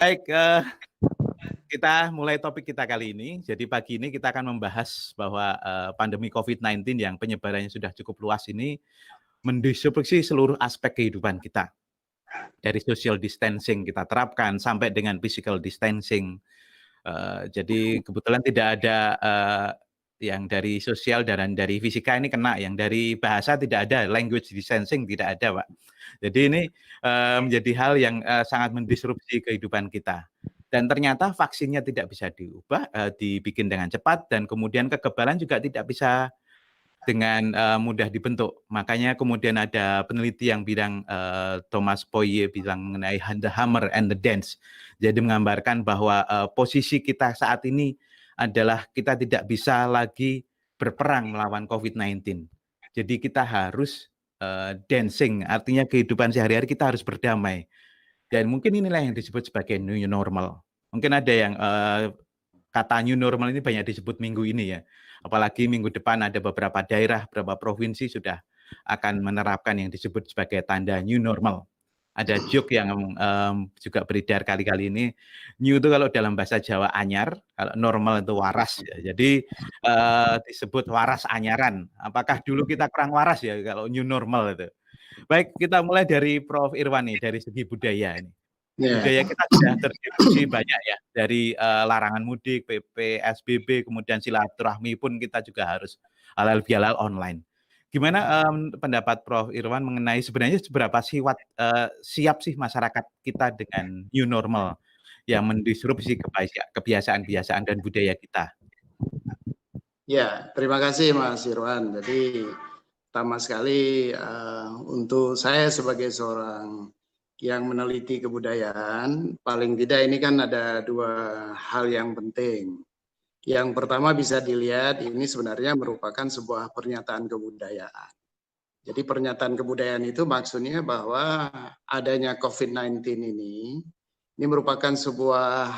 Baik, kita mulai topik kita kali ini. Jadi pagi ini kita akan membahas bahwa pandemi COVID-19 yang penyebarannya sudah cukup luas ini mendisrupsi seluruh aspek kehidupan kita. Dari social distancing kita terapkan sampai dengan physical distancing. Jadi kebetulan tidak ada yang dari sosial dan dari fisika ini kena, yang dari bahasa tidak ada, language distancing tidak ada, Pak. Jadi ini menjadi hal yang sangat mendisrupsi kehidupan kita. Dan ternyata vaksinnya tidak bisa diubah, dibikin dengan cepat, dan kemudian kekebalan juga tidak bisa dengan mudah dibentuk. Makanya kemudian ada peneliti yang bilang, Thomas Poirier bilang mengenai the hammer and the dance. Jadi menggambarkan bahwa posisi kita saat ini adalah kita tidak bisa lagi berperang melawan COVID-19. Jadi kita harus dancing, artinya kehidupan sehari-hari kita harus berdamai. Dan mungkin inilah yang disebut sebagai new normal. Mungkin ada yang kata new normal ini banyak disebut minggu ini ya. Apalagi minggu depan ada beberapa daerah, beberapa provinsi sudah akan menerapkan yang disebut sebagai tanda new normal. Ada joke yang juga beredar kali-kali ini. New itu kalau dalam bahasa Jawa anyar, kalau normal itu waras ya. Jadi disebut waras anyaran. Apakah dulu kita kurang waras ya kalau new normal itu? Baik, kita mulai dari Prof. Irwan nih, dari segi budaya ini. Budaya kita sudah terdisrupsi banyak ya, dari larangan mudik, PSBB, kemudian silaturahmi pun kita juga harus halal bihalal online. Gimana pendapat Prof. Irwan mengenai sebenarnya seberapa siap sih masyarakat kita dengan new normal yang mendisrupsi kebiasaan-kebiasaan dan budaya kita? Ya, terima kasih Mas Irwan. Jadi pertama sekali untuk saya sebagai seorang yang meneliti kebudayaan, paling tidak ini kan ada dua hal yang penting. Yang pertama bisa dilihat ini sebenarnya merupakan sebuah pernyataan kebudayaan. Jadi pernyataan kebudayaan itu maksudnya bahwa adanya COVID-19 ini merupakan sebuah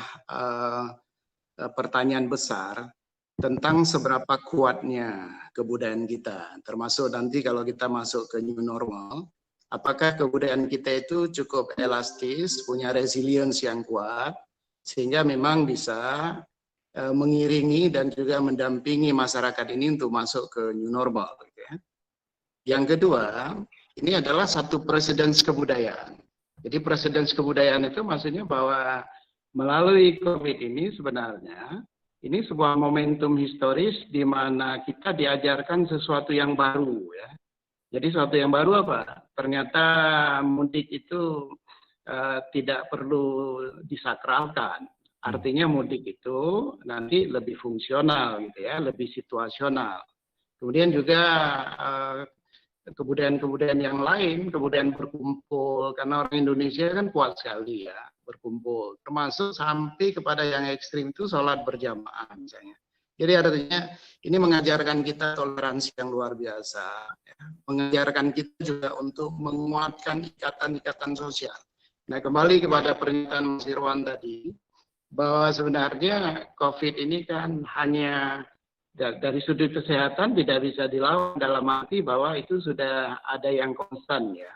pertanyaan besar tentang seberapa kuatnya kebudayaan kita. Termasuk nanti kalau kita masuk ke new normal, apakah kebudayaan kita itu cukup elastis, punya resilience yang kuat, sehingga memang bisa mengiringi dan juga mendampingi masyarakat ini untuk masuk ke new normal. Gitu ya. Yang kedua, ini adalah satu precedence kebudayaan. Jadi precedence kebudayaan itu maksudnya bahwa melalui COVID ini sebenarnya ini sebuah momentum historis di mana kita diajarkan sesuatu yang baru ya. Jadi sesuatu yang baru apa? Ternyata mudik itu tidak perlu disakralkan. Artinya mudik itu nanti lebih fungsional gitu ya, lebih situasional. Kemudian juga kebudayaan-kebudayaan yang lain, kebudayaan berkumpul, karena orang Indonesia kan kuat sekali ya berkumpul, termasuk sampai kepada yang ekstrim itu sholat berjamaah misalnya. Jadi artinya ini mengajarkan kita toleransi yang luar biasa, ya. Mengajarkan kita juga untuk menguatkan ikatan-ikatan sosial. Nah kembali kepada pernyataan Mas Irwan tadi, bahwa sebenarnya COVID ini kan hanya dari sudut kesehatan tidak bisa dilawan dalam arti bahwa itu sudah ada yang konstan ya.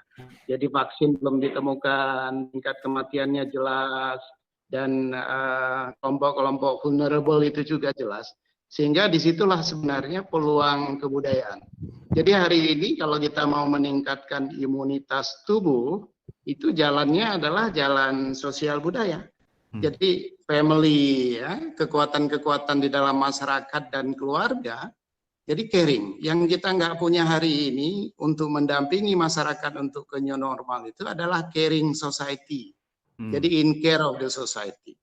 Jadi vaksin belum ditemukan, tingkat kematiannya jelas, dan kelompok-kelompok vulnerable itu juga jelas. Sehingga disitulah sebenarnya peluang kebudayaan. Jadi hari ini kalau kita mau meningkatkan imunitas tubuh, itu jalannya adalah jalan sosial budaya. Jadi family ya, kekuatan-kekuatan di dalam masyarakat dan keluarga, jadi caring. Yang kita nggak punya hari ini untuk mendampingi masyarakat untuk ke new normal itu adalah caring society. Jadi in care of the society.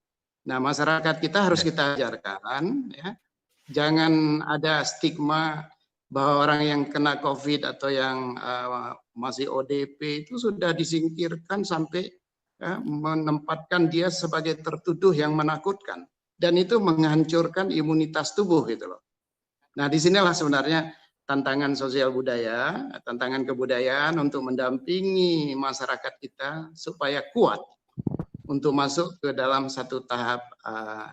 Nah masyarakat kita harus kita ajarkan ya, jangan ada stigma bahwa orang yang kena COVID atau yang masih ODP itu sudah disingkirkan sampai ya, menempatkan dia sebagai tertuduh yang menakutkan, dan itu menghancurkan imunitas tubuh gitu loh. Nah disinilah sebenarnya tantangan sosial budaya, tantangan kebudayaan untuk mendampingi masyarakat kita supaya kuat untuk masuk ke dalam satu tahap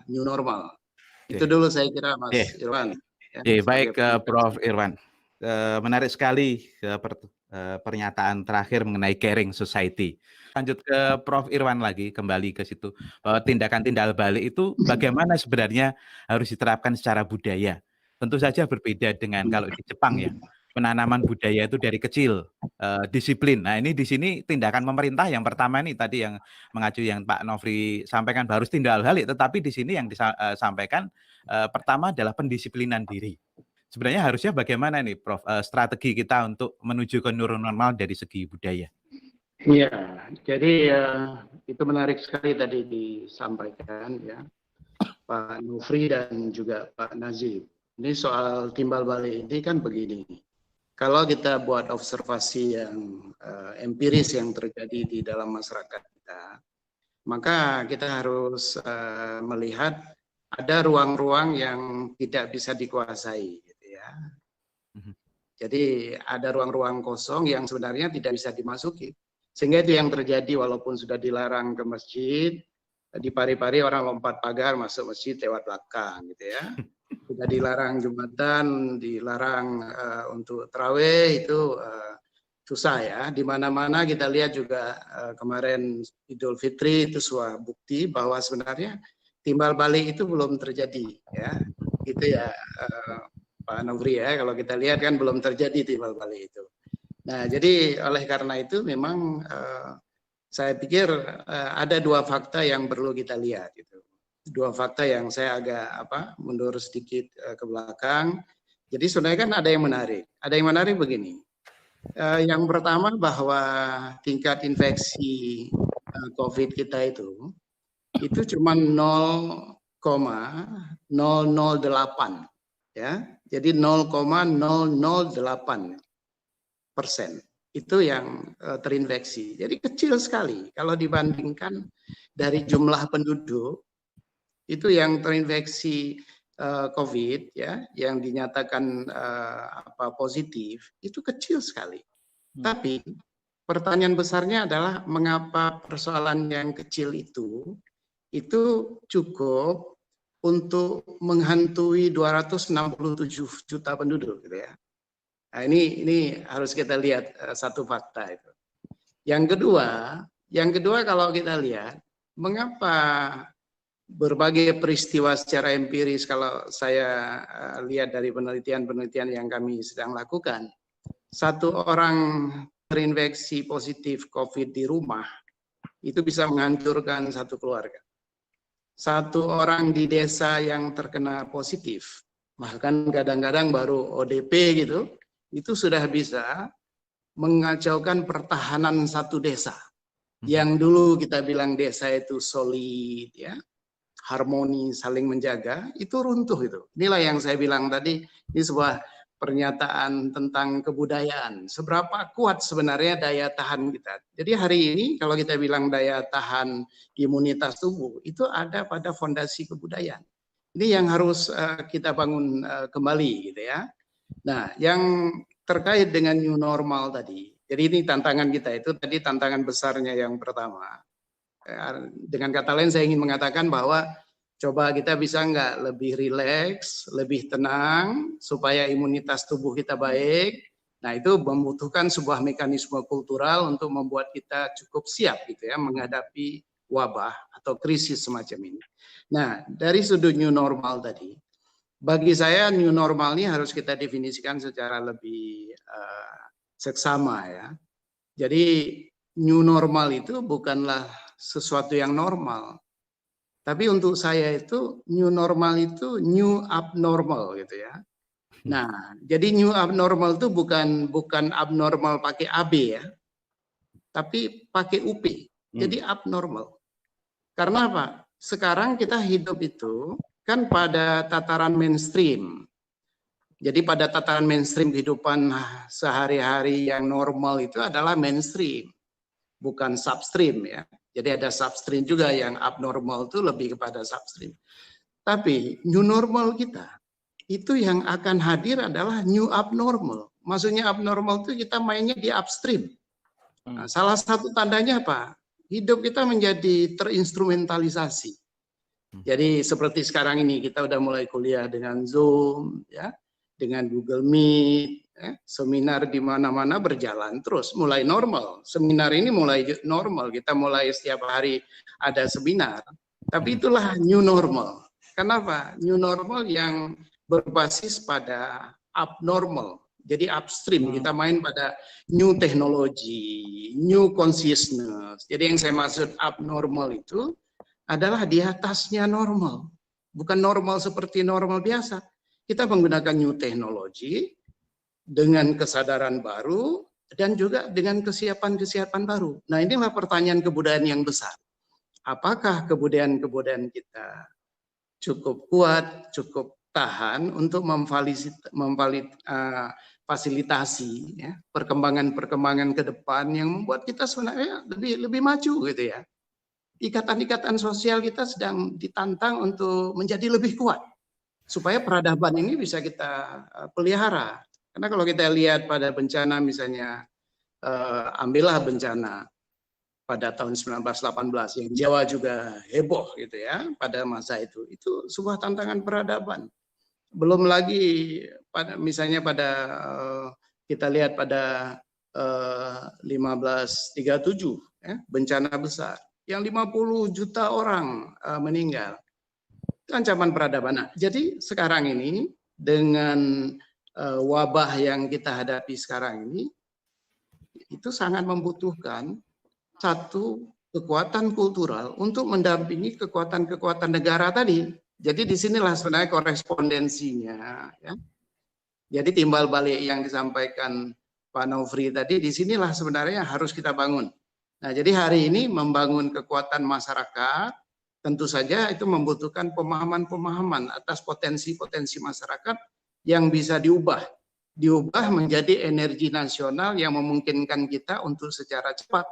new normal. Itu dulu saya kira Mas Irwan. Ya, baik Prof. Irwan, menarik sekali pernyataan terakhir mengenai caring society. Lanjut ke Prof. Irwan lagi, kembali ke situ. Bahwa tindakan timbal balik itu bagaimana sebenarnya harus diterapkan secara budaya. Tentu saja berbeda dengan kalau di Jepang ya. Penanaman budaya itu dari kecil, disiplin. Nah ini di sini tindakan pemerintah yang pertama nih tadi yang mengacu yang Pak Nofri sampaikan harus timbal balik. Tetapi di sini yang disampaikan pertama adalah pendisiplinan diri. Sebenarnya harusnya bagaimana nih Prof. Strategi kita untuk menuju ke new normal dari segi budaya? Iya, jadi itu menarik sekali tadi disampaikan ya Pak Nufri dan juga Pak Nazib. Ini soal timbal balik ini kan begini. Kalau kita buat observasi yang empiris yang terjadi di dalam masyarakat kita, maka kita harus melihat ada ruang-ruang yang tidak bisa dikuasai, gitu ya. Jadi ada ruang-ruang kosong yang sebenarnya tidak bisa dimasuki. Sehingga itu yang terjadi walaupun sudah dilarang ke masjid, di pari-pari orang lompat pagar masuk masjid lewat belakang gitu ya. Sudah dilarang Jumatan, dilarang untuk tarawih itu susah ya. Di mana-mana kita lihat juga kemarin Idul Fitri itu sebuah bukti bahwa sebenarnya timbal balik itu belum terjadi ya. Itu ya Pak Nofri ya, kalau kita lihat kan belum terjadi timbal balik itu. Nah, jadi oleh karena itu memang saya pikir ada dua fakta yang perlu kita lihat itu. Dua fakta yang saya agak mundur sedikit ke belakang. Jadi sebenarnya kan ada yang menarik. Ada yang menarik begini. Yang pertama bahwa tingkat infeksi COVID kita itu cuma 0,008 ya. Jadi 0,008% itu yang terinfeksi. Jadi kecil sekali kalau dibandingkan dari jumlah penduduk itu yang terinfeksi COVID ya, yang dinyatakan positif itu kecil sekali. Tapi pertanyaan besarnya adalah mengapa persoalan yang kecil itu cukup untuk menghantui 267 juta penduduk gitu ya. Nah, ini harus kita lihat satu fakta itu. Yang kedua kalau kita lihat mengapa berbagai peristiwa secara empiris kalau saya lihat dari penelitian-penelitian yang kami sedang lakukan, satu orang terinfeksi positif COVID di rumah itu bisa menghancurkan satu keluarga. Satu orang di desa yang terkena positif, bahkan kadang-kadang baru ODP gitu, itu sudah bisa mengacaukan pertahanan satu desa. Yang dulu kita bilang desa itu solid, ya, harmoni, saling menjaga, itu runtuh itu. Inilah yang saya bilang tadi, ini sebuah pernyataan tentang kebudayaan. Seberapa kuat sebenarnya daya tahan kita. Jadi hari ini kalau kita bilang daya tahan imunitas tubuh, itu ada pada fondasi kebudayaan. Ini yang harus kita bangun kembali gitu ya. Nah, yang terkait dengan new normal tadi, jadi ini tantangan kita itu tadi tantangan besarnya yang pertama. Dengan kata lain saya ingin mengatakan bahwa coba kita bisa nggak lebih rileks, lebih tenang, supaya imunitas tubuh kita baik. Nah itu membutuhkan sebuah mekanisme kultural untuk membuat kita cukup siap gitu ya menghadapi wabah atau krisis semacam ini. Nah dari sudut new normal tadi, bagi saya new normal ini harus kita definisikan secara lebih seksama ya. Jadi new normal itu bukanlah sesuatu yang normal. Tapi untuk saya itu new normal itu new abnormal gitu ya. Nah, jadi new abnormal itu bukan abnormal pakai AB ya. Tapi pakai UP. Jadi abnormal. Karena apa? Sekarang kita hidup itu kan pada tataran mainstream. Jadi pada tataran mainstream kehidupan sehari-hari yang normal itu adalah mainstream, bukan substream ya. Jadi ada substream juga yang abnormal itu lebih kepada substream. Tapi new normal kita itu yang akan hadir adalah new abnormal. Maksudnya abnormal itu kita mainnya di upstream. Nah, salah satu tandanya apa? Hidup kita menjadi terinstrumentalisasi. Jadi seperti sekarang ini kita udah mulai kuliah dengan Zoom, ya, dengan Google Meet, Seminar di mana-mana berjalan terus, mulai normal. Seminar ini mulai normal, kita mulai setiap hari ada seminar. Tapi itulah new normal. Kenapa? New normal yang berbasis pada abnormal. Jadi upstream, kita main pada new technology, new consciousness. Jadi yang saya maksud abnormal itu adalah di atasnya normal. Bukan normal seperti normal biasa. Kita menggunakan new technology dengan kesadaran baru dan juga dengan kesiapan-kesiapan baru. Nah, inilah pertanyaan kebudayaan yang besar. Apakah kebudayaan-kebudayaan kita cukup kuat, cukup tahan untuk memfasilitasi ya, perkembangan-perkembangan ke depan yang membuat kita sebenarnya lebih maju gitu ya. Ikatan-ikatan sosial kita sedang ditantang untuk menjadi lebih kuat supaya peradaban ini bisa kita pelihara. Karena kalau kita lihat pada bencana misalnya, ambillah bencana pada tahun 1918 yang Jawa juga heboh gitu ya pada masa itu sebuah tantangan peradaban. Belum lagi misalnya pada kita lihat pada 1537 ya, bencana besar yang 50 juta orang meninggal. Itu ancaman peradaban. Nah, jadi sekarang ini dengan wabah yang kita hadapi sekarang ini itu sangat membutuhkan satu kekuatan kultural untuk mendampingi kekuatan-kekuatan negara tadi. Jadi disinilah sebenarnya korespondensinya. Ya. Jadi timbal balik yang disampaikan Pak Nofri tadi, disinilah sebenarnya harus kita bangun. Nah, jadi hari ini membangun kekuatan masyarakat, tentu saja itu membutuhkan pemahaman-pemahaman atas potensi-potensi masyarakat yang bisa diubah menjadi energi nasional yang memungkinkan kita untuk secara cepat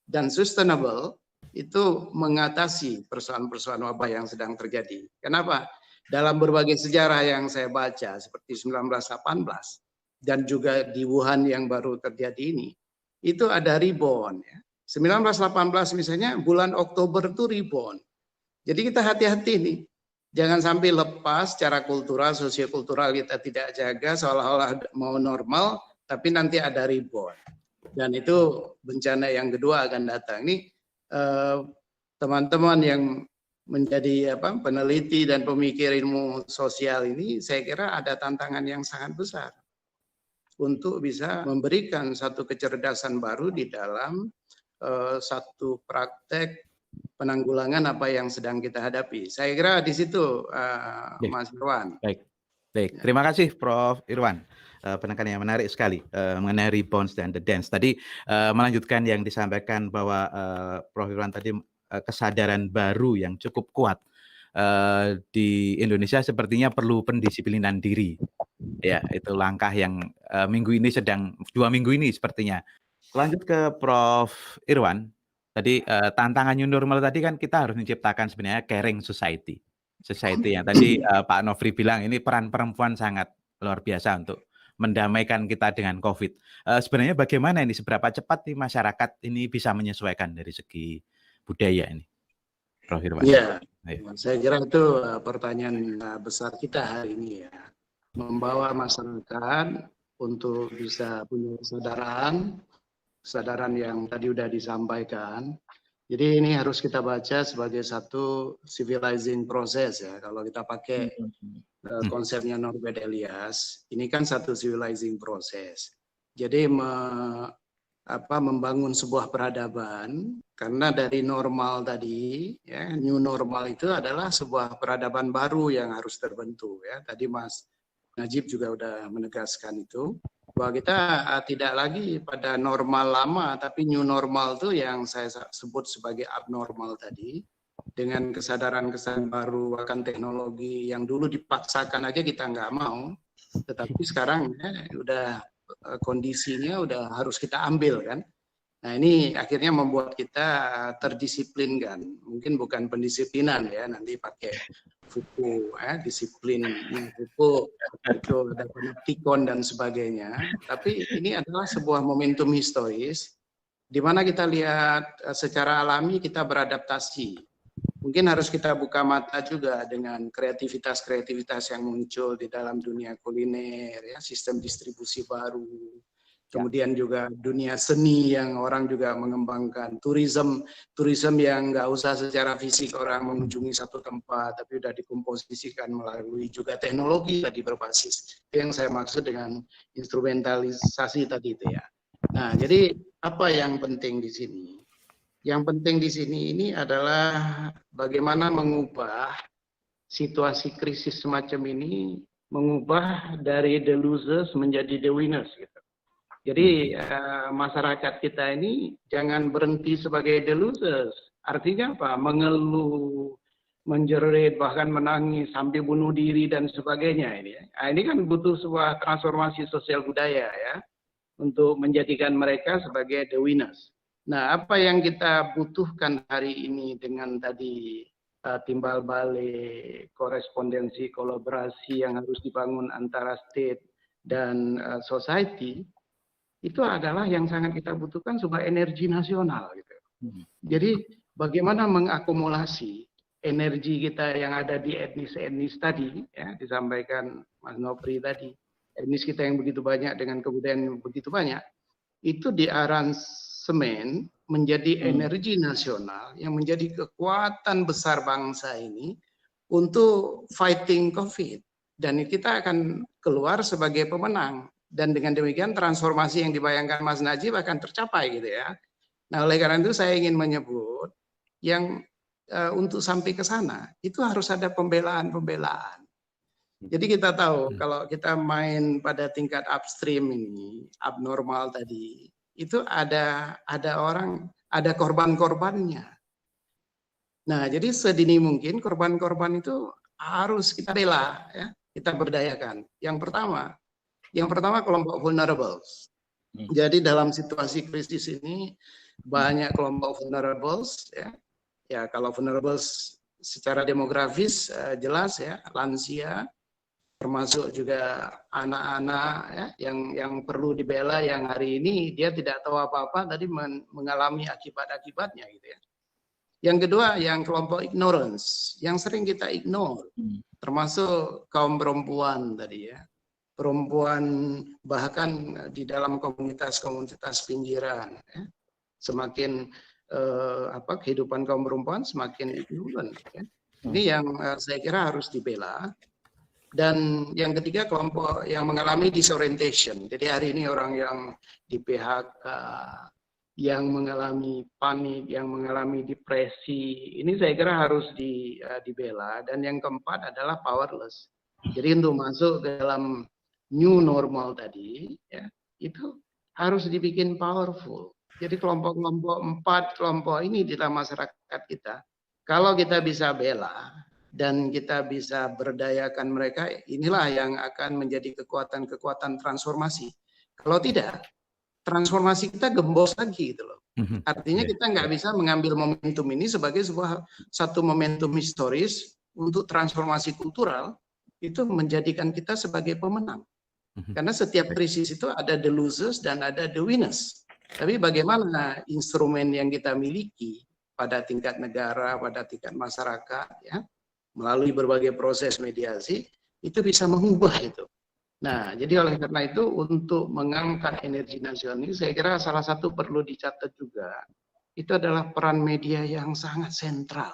dan sustainable itu mengatasi persoalan-persoalan wabah yang sedang terjadi. Kenapa? Dalam berbagai sejarah yang saya baca seperti 1918 dan juga di Wuhan yang baru terjadi ini, itu ada rebound. Ya. 1918 misalnya bulan Oktober itu rebound. Jadi kita hati-hati nih. Jangan sampai lepas secara kultural, sosiokultural kita tidak jaga seolah-olah mau normal, tapi nanti ada rebound. Dan itu bencana yang kedua akan datang. Ini teman-teman yang menjadi peneliti dan pemikir ilmu sosial ini, saya kira ada tantangan yang sangat besar untuk bisa memberikan satu kecerdasan baru di dalam satu praktek penanggulangan apa yang sedang kita hadapi. Saya kira di situ, Mas Irwan. Baik. Terima kasih Prof. Irwan. Penekanan yang menarik sekali mengenai rebounds dan the dance. Tadi melanjutkan yang disampaikan bahwa Prof. Irwan tadi kesadaran baru yang cukup kuat di Indonesia sepertinya perlu pendisiplinan diri. Ya, itu langkah yang minggu ini 2 minggu ini sepertinya. Lanjut ke Prof. Irwan. Tadi tantangan new normal tadi kan kita harus menciptakan sebenarnya caring society yang tadi Pak Nofri bilang ini peran perempuan sangat luar biasa untuk mendamaikan kita dengan COVID. Sebenarnya bagaimana ini, seberapa cepat nih masyarakat ini bisa menyesuaikan dari segi budaya ini, Prof. Irwan? Iya, saya kira itu pertanyaan besar kita hari ini ya, membawa masyarakat untuk bisa punya kesadaran yang tadi sudah disampaikan. Jadi ini harus kita baca sebagai satu civilizing process ya. Kalau kita pakai konsepnya Norbert Elias, ini kan satu civilizing process. Jadi membangun sebuah peradaban, karena dari normal tadi, ya, new normal itu adalah sebuah peradaban baru yang harus terbentuk. Ya. Tadi Mas Najib juga sudah menegaskan itu, bahwa kita tidak lagi pada normal lama, tapi new normal itu yang saya sebut sebagai abnormal tadi, dengan kesadaran-kesadaran baru akan teknologi yang dulu dipaksakan aja kita nggak mau, tetapi sekarang ya, udah kondisinya udah harus kita ambil kan. Nah ini akhirnya membuat kita terdisiplinkan, mungkin bukan pendisiplinan ya, nanti pakai Foucault, disiplin Foucault, itu ada panoptikon dan sebagainya. Tapi ini adalah sebuah momentum historis, di mana kita lihat secara alami kita beradaptasi mungkin harus kita buka mata juga dengan kreativitas-kreativitas yang muncul di dalam dunia kuliner, ya, sistem distribusi baru, kemudian juga dunia seni yang orang juga mengembangkan, turisme yang nggak usah secara fisik orang mengunjungi satu tempat, tapi sudah dikomposisikan melalui juga teknologi tadi berbasis. Itu yang saya maksud dengan instrumentalisasi tadi itu ya. Nah, jadi apa yang penting di sini? Yang penting di sini ini adalah bagaimana mengubah situasi krisis semacam ini, mengubah dari the losers menjadi the winners gitu. Jadi masyarakat kita ini jangan berhenti sebagai the losers. Artinya apa? Mengeluh, menjerit, bahkan menangis sampai bunuh diri dan sebagainya ini. Nah, ini kan butuh sebuah transformasi sosial budaya ya untuk menjadikan mereka sebagai the winners. Nah, apa yang kita butuhkan hari ini dengan tadi timbal balik, korespondensi, kolaborasi yang harus dibangun antara state dan society, itu adalah yang sangat kita butuhkan sebuah energi nasional gitu. Jadi bagaimana mengakumulasi energi kita yang ada di etnis-etnis tadi, ya disampaikan Mas Nopri tadi, etnis kita yang begitu banyak dengan kebudayaan yang begitu banyak, itu diaransemen menjadi energi nasional yang menjadi kekuatan besar bangsa ini untuk fighting COVID. Dan kita akan keluar sebagai pemenang. Dan dengan demikian transformasi yang dibayangkan Mas Najib akan tercapai gitu ya. Nah, oleh karena itu saya ingin menyebut yang untuk sampai ke sana itu harus ada pembelaan-pembelaan. Jadi kita tahu kalau kita main pada tingkat upstream ini, abnormal tadi, itu ada orang, ada korban-korbannya. Nah, jadi sedini mungkin korban-korban itu harus kita bela, ya, kita berdayakan. Yang pertama kelompok vulnerables. Jadi dalam situasi krisis ini banyak kelompok vulnerables, ya. Ya, kalau vulnerables secara demografis jelas ya, lansia, termasuk juga anak-anak ya, yang perlu dibela, yang hari ini dia tidak tahu apa-apa tadi mengalami akibat-akibatnya gitu ya. Yang kedua yang kelompok ignorance, yang sering kita ignore, termasuk kaum perempuan tadi ya. Perempuan bahkan di dalam komunitas-komunitas pinggiran ya. Semakin kehidupan kaum perempuan semakin ignorant ya. Ini yang saya kira harus dibela. Dan yang ketiga kelompok yang mengalami disorientation. Jadi hari ini orang yang di PHK, yang mengalami panik, yang mengalami depresi, ini saya kira harus dibela. Dan yang keempat adalah powerless. Jadi untuk masuk ke dalam new normal tadi, ya, itu harus dibikin powerful. Jadi kelompok-kelompok 4 kelompok ini di dalam masyarakat kita, kalau kita bisa bela dan kita bisa berdayakan mereka, inilah yang akan menjadi kekuatan-kekuatan transformasi. Kalau tidak, transformasi kita gembos lagi gitu loh. Artinya kita nggak bisa mengambil momentum ini sebagai satu momentum historis untuk transformasi kultural, itu menjadikan kita sebagai pemenang. Karena setiap krisis itu ada the losers dan ada the winners. Tapi bagaimana instrumen yang kita miliki pada tingkat negara, pada tingkat masyarakat, ya, melalui berbagai proses mediasi, itu bisa mengubah itu. Nah, jadi oleh karena itu untuk mengangkat energi nasional ini, saya kira salah satu perlu dicatat juga, itu adalah peran media yang sangat sentral.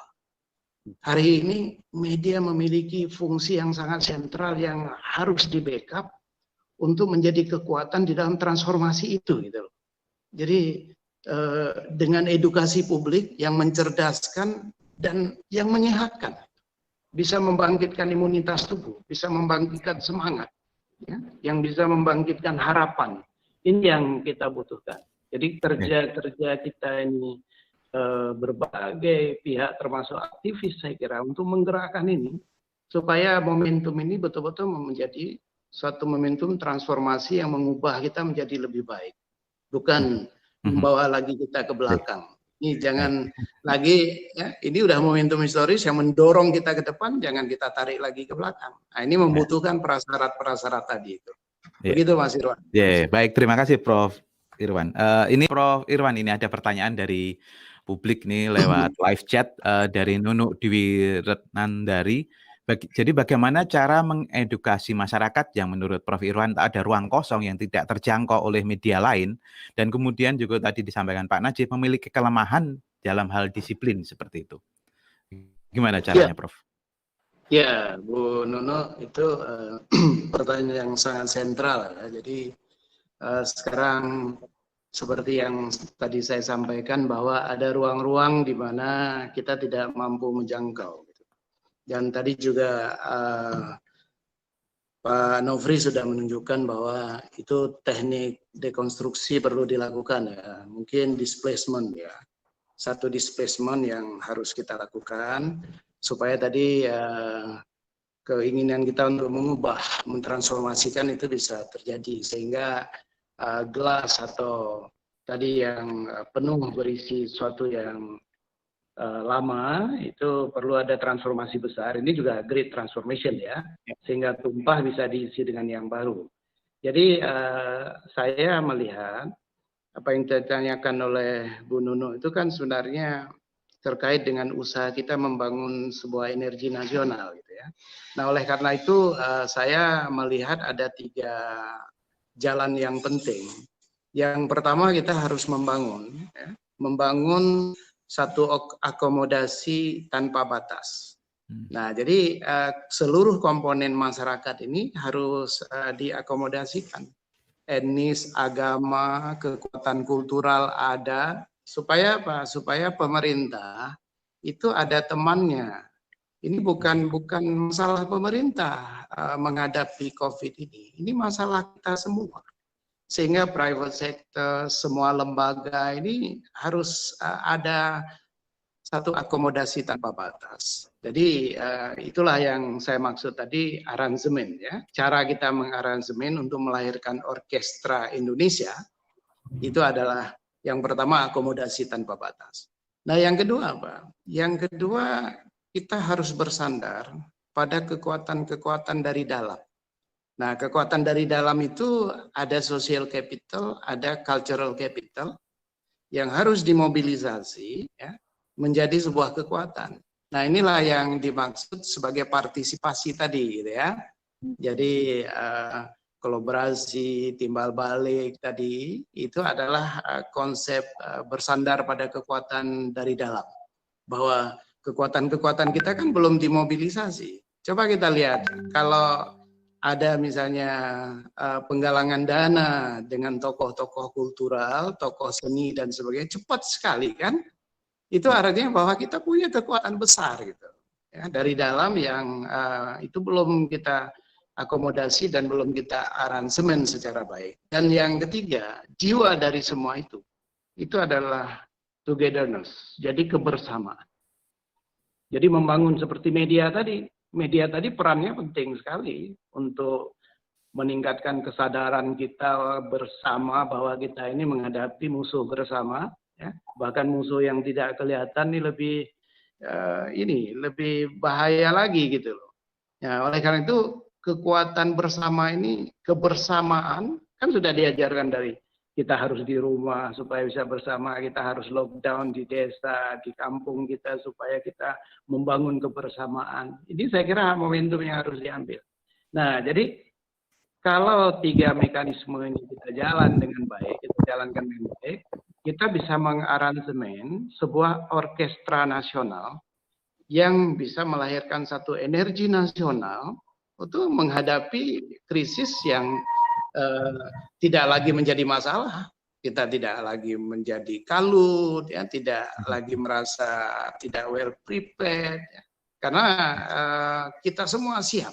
Hari ini media memiliki fungsi yang sangat sentral yang harus di-backup untuk menjadi kekuatan di dalam transformasi itu, gitu loh. Jadi dengan edukasi publik yang mencerdaskan dan yang menyehatkan, bisa membangkitkan imunitas tubuh, bisa membangkitkan semangat, ya, yang bisa membangkitkan harapan. Ini yang kita butuhkan. Jadi kerja kita ini berbagai pihak termasuk aktivis saya kira untuk menggerakkan ini supaya momentum ini betul-betul menjadi suatu momentum transformasi yang mengubah kita menjadi lebih baik. Bukan membawa lagi kita ke belakang. Ini jangan lagi, ya, ini udah momentum historis yang mendorong kita ke depan, jangan kita tarik lagi ke belakang. Nah, ini membutuhkan prasyarat-prasyarat tadi itu. Begitu Mas Irwan. Baik, terima kasih Prof. Irwan. Ini Prof. Irwan, ini ada pertanyaan dari publik nih lewat live chat dari Nunuk Dwi Retnandari. Jadi bagaimana cara mengedukasi masyarakat yang menurut Prof. Irwan ada ruang kosong yang tidak terjangkau oleh media lain, dan kemudian juga tadi disampaikan Pak Najib memiliki kelemahan dalam hal disiplin seperti itu. Gimana caranya, Prof? Ya, Bu Nuno, itu pertanyaan yang sangat sentral ya. Jadi sekarang seperti yang tadi saya sampaikan bahwa ada ruang-ruang di mana kita tidak mampu menjangkau. Dan tadi juga Pak Nofri sudah menunjukkan bahwa itu teknik dekonstruksi perlu dilakukan ya. Mungkin displacement ya. Satu displacement yang harus kita lakukan supaya tadi keinginan kita untuk mengubah, mentransformasikan itu bisa terjadi sehingga gelas atau tadi yang penuh berisi sesuatu yang lama itu perlu ada transformasi besar. Ini juga great transformation ya, sehingga tumpah bisa diisi dengan yang baru. Jadi saya melihat apa yang ditanyakan oleh Bu Nuno itu kan sebenarnya terkait dengan usaha kita membangun sebuah energi nasional gitu ya. Nah, oleh karena itu saya melihat ada 3 jalan yang penting. Yang pertama kita harus membangun satu akomodasi tanpa batas. Nah, jadi seluruh komponen masyarakat ini harus diakomodasikan. Etnis, agama, kekuatan kultural ada, supaya apa? Supaya pemerintah itu ada temannya. Ini bukan masalah pemerintah menghadapi COVID ini. Ini masalah kita semua. Sehingga private sector, semua lembaga ini harus ada satu akomodasi tanpa batas. Jadi itulah yang saya maksud tadi aransemen ya. Cara kita mengaransemen untuk melahirkan orkestra Indonesia itu adalah yang pertama akomodasi tanpa batas. Nah, yang kedua apa? Yang kedua kita harus bersandar pada kekuatan-kekuatan dari dalam. Nah, kekuatan dari dalam itu ada social capital, ada cultural capital yang harus dimobilisasi ya, menjadi sebuah kekuatan. Nah, inilah yang dimaksud sebagai partisipasi tadi gitu ya. Jadi kolaborasi, timbal balik tadi itu adalah konsep bersandar pada kekuatan dari dalam. Bahwa kekuatan-kekuatan kita kan belum dimobilisasi. Coba kita lihat kalau ada misalnya penggalangan dana dengan tokoh-tokoh kultural, tokoh seni dan sebagainya, cepat sekali kan? Itu artinya bahwa kita punya kekuatan besar gitu. Ya, dari dalam yang itu belum kita akomodasi dan belum kita aransemen secara baik. Dan yang ketiga, jiwa dari semua itu adalah togetherness, jadi kebersamaan. Jadi membangun seperti media tadi perannya penting sekali untuk meningkatkan kesadaran kita bersama bahwa kita ini menghadapi musuh bersama, ya. Bahkan musuh yang tidak kelihatan ini lebih bahaya lagi gitu loh. Ya, oleh karena itu kekuatan bersama ini, kebersamaan kan sudah diajarkan dari kita harus di rumah supaya bisa bersama, kita harus lockdown di desa, di kampung kita supaya kita membangun kebersamaan. Ini saya kira momentum yang harus diambil. Nah, jadi kalau 3 mekanisme ini kita jalan dengan baik, kita jalankan dengan baik, kita bisa mengaransemen sebuah orkestra nasional yang bisa melahirkan satu energi nasional untuk menghadapi krisis yang tidak lagi menjadi masalah. Kita tidak lagi menjadi kalut, ya, tidak lagi merasa tidak well prepared, ya. Karena kita semua siap.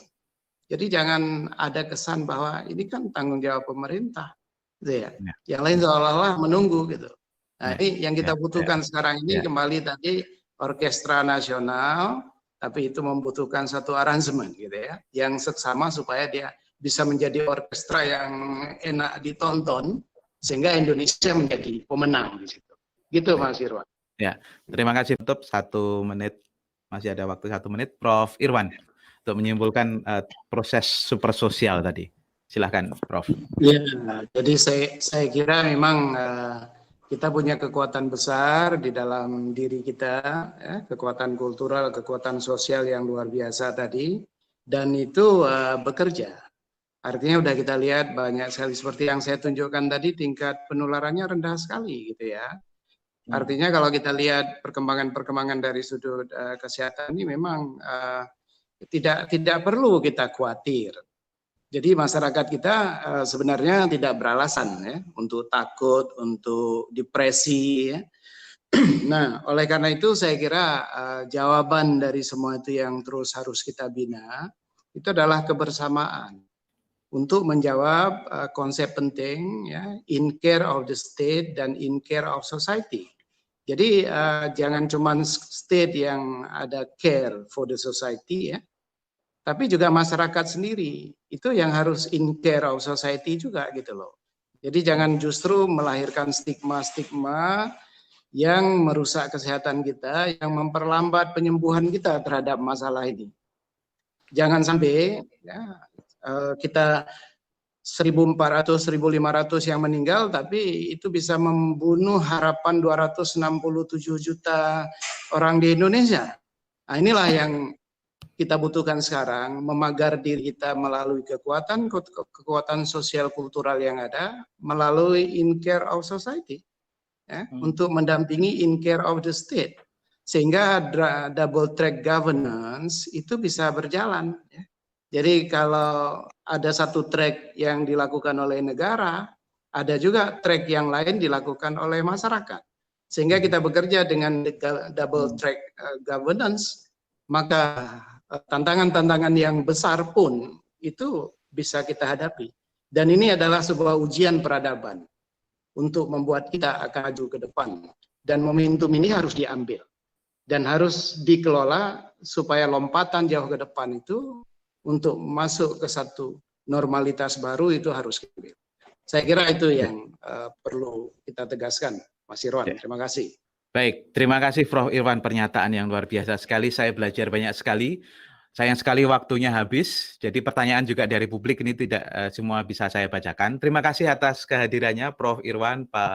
Jadi jangan ada kesan bahwa ini kan tanggung jawab pemerintah, gitu ya. Yang lain seolah-olah menunggu gitu. Nah, ini yang kita butuhkan sekarang ini kembali tadi orkestra nasional, tapi itu membutuhkan satu aransemen gitu ya, yang seksama supaya dia bisa menjadi orkestra yang enak ditonton sehingga Indonesia menjadi pemenang di situ. Gitu Mas Irwan. Ya, terima kasih. Tutup 1 menit, masih ada waktu 1 menit, Prof. Irwan untuk menyimpulkan proses super sosial tadi. Silakan, Prof. Ya, jadi saya kira memang Kita punya kekuatan besar di dalam diri kita, ya, kekuatan kultural, kekuatan sosial yang luar biasa tadi, dan itu bekerja. Artinya udah kita lihat banyak sekali seperti yang saya tunjukkan tadi, tingkat penularannya rendah sekali gitu ya. Artinya kalau kita lihat perkembangan-perkembangan dari sudut kesehatan ini memang tidak perlu kita khawatir. Jadi masyarakat kita sebenarnya tidak beralasan ya untuk takut, untuk depresi. Ya. Nah, oleh karena itu saya kira jawaban dari semua itu yang terus harus kita bina itu adalah kebersamaan untuk menjawab konsep penting ya, in care of the state dan in care of society. Jadi jangan cuma state yang ada care for the society ya, tapi juga masyarakat sendiri itu yang harus in care of society juga gitu loh. Jadi jangan justru melahirkan stigma-stigma yang merusak kesehatan kita, yang memperlambat penyembuhan kita terhadap masalah ini. Jangan sampai ya, kita 1.400, 1.500 yang meninggal, tapi itu bisa membunuh harapan 267 juta orang di Indonesia. Nah, inilah yang kita butuhkan sekarang, memagar diri kita melalui kekuatan sosial kultural yang ada, melalui in care of society, ya, untuk mendampingi in care of the state, sehingga double track governance itu bisa berjalan. Ya. Jadi kalau ada satu track yang dilakukan oleh negara, ada juga track yang lain dilakukan oleh masyarakat, sehingga kita bekerja dengan double track governance, maka tantangan-tantangan yang besar pun itu bisa kita hadapi. Dan ini adalah sebuah ujian peradaban untuk membuat kita akan maju ke depan. Dan momentum ini harus diambil. Dan harus dikelola supaya lompatan jauh ke depan itu untuk masuk ke satu normalitas baru itu harus diambil. Saya kira itu yang perlu kita tegaskan, Mas Irwan. Terima kasih. Baik, terima kasih Prof. Irwan, pernyataan yang luar biasa sekali. Saya belajar banyak sekali. Sayang sekali waktunya habis. Jadi pertanyaan juga dari publik ini tidak semua bisa saya bacakan. Terima kasih atas kehadirannya Prof. Irwan, Pak